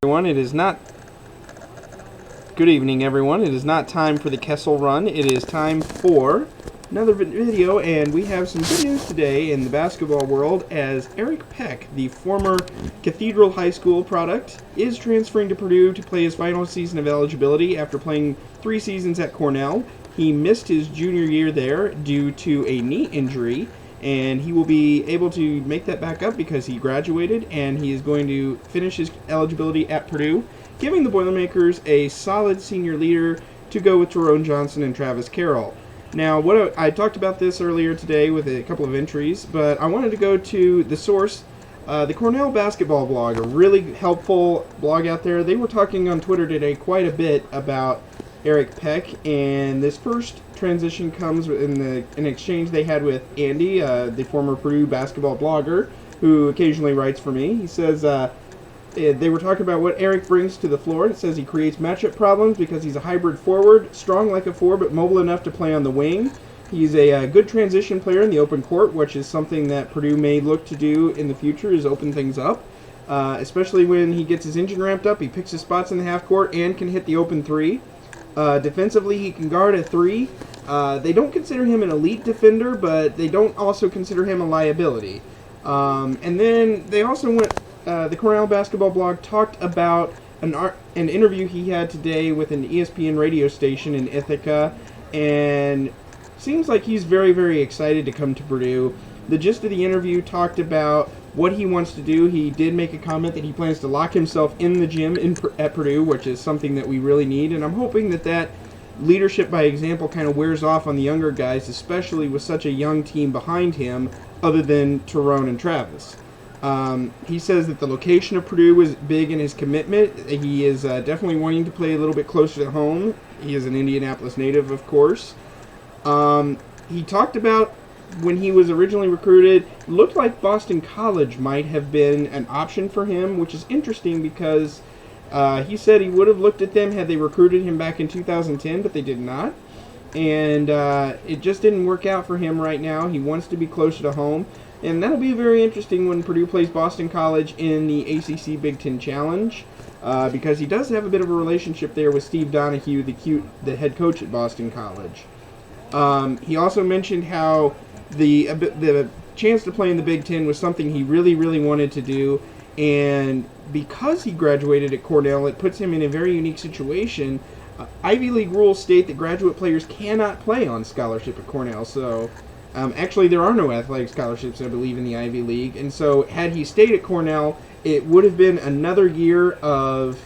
Everyone, it is not good evening, everyone. It is not time for the Kessel Run. It is time for another video, and we have some good news today in the basketball world as Errick Peck, the former Cathedral High School product, is transferring to Purdue to play his final season of eligibility after playing 3 seasons at Cornell. He missed his junior year there due to a knee injury, and he will be able to make that back up because he graduated, and he is going to finish his eligibility at Purdue, giving the Boilermakers a solid senior leader to go with Tyrone Johnson and Travis Carroll. Now, I talked about this earlier today with a couple of entries, but I wanted to go to the source, the Cornell basketball blog, a really helpful blog out there. They were talking on Twitter today quite a bit about Errick Peck, and this first transition comes in an exchange they had with Andy, the former Purdue basketball blogger, who occasionally writes for me. He says they were talking about what Errick brings to the floor. It says he creates matchup problems because he's a hybrid forward, strong like a 4 but mobile enough to play on the wing. He's a good transition player in the open court, which is something that Purdue may look to do in the future, is open things up. Especially when he gets his engine ramped up, he picks his spots in the half court and can hit the open 3. Defensively, he can guard a 3. They don't consider him an elite defender, but they don't also consider him a liability. And then they also went, the Cornell basketball blog talked about an interview he had today with an ESPN radio station in Ithaca, and seems like he's very, very excited to come to Purdue. The gist of the interview talked about what he wants to do. He did make a comment that he plans to lock himself in the gym at Purdue, which is something that we really need, and I'm hoping that leadership by example kind of wears off on the younger guys, especially with such a young team behind him other than Tyrone and Travis. He says that the location of Purdue is big in his commitment. He is definitely wanting to play a little bit closer to home. He is an Indianapolis native, of course. He talked about when he was originally recruited, it looked like Boston College might have been an option for him, which is interesting because he said he would have looked at them had they recruited him back in 2010, but they did not. And it just didn't work out for him right now. He wants to be closer to home. And that'll be very interesting when Purdue plays Boston College in the ACC Big Ten Challenge, because he does have a bit of a relationship there with Steve Donahue, the head coach at Boston College. He also mentioned how the chance to play in the Big Ten was something he really, really wanted to do, and because he graduated at Cornell, it puts him in a very unique situation. Ivy League rules state that graduate players cannot play on scholarship at Cornell, so actually there are no athletic scholarships, I believe, in the Ivy League, and so had he stayed at Cornell, it would have been another year of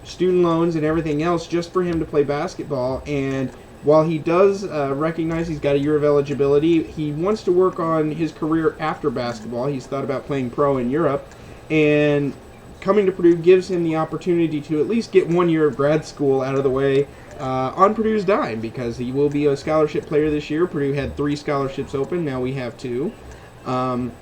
student loans and everything else just for him to play basketball. And while he does recognize he's got a year of eligibility, he wants to work on his career after basketball. He's thought about playing pro in Europe, and coming to Purdue gives him the opportunity to at least get 1 year of grad school out of the way on Purdue's dime, because he will be a scholarship player this year. Purdue had 3 scholarships open, now we have 2. And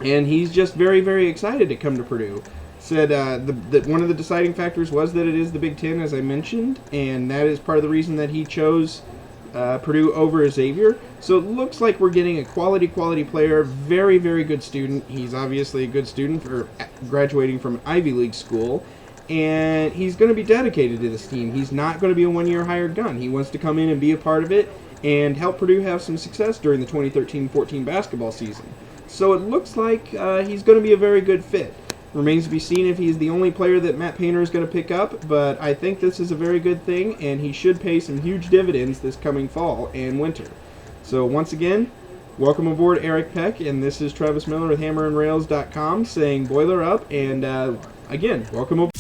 he's just very, very excited to come to Purdue. Said that one of the deciding factors was that it is the Big Ten, as I mentioned, and that is part of the reason that he chose Purdue over Xavier. So it looks like we're getting a quality player, very, very good student. He's obviously a good student for graduating from an Ivy League school, and he's going to be dedicated to this team. He's not going to be a one-year hired gun. He wants to come in and be a part of it and help Purdue have some success during the 2013-14 basketball season. So it looks like he's going to be a very good fit. Remains to be seen if he's the only player that Matt Painter is going to pick up, but I think this is a very good thing, and he should pay some huge dividends this coming fall and winter. So once again, welcome aboard Errick Peck, and this is Travis Miller with HammerandRails.com saying Boiler Up, and again, welcome aboard.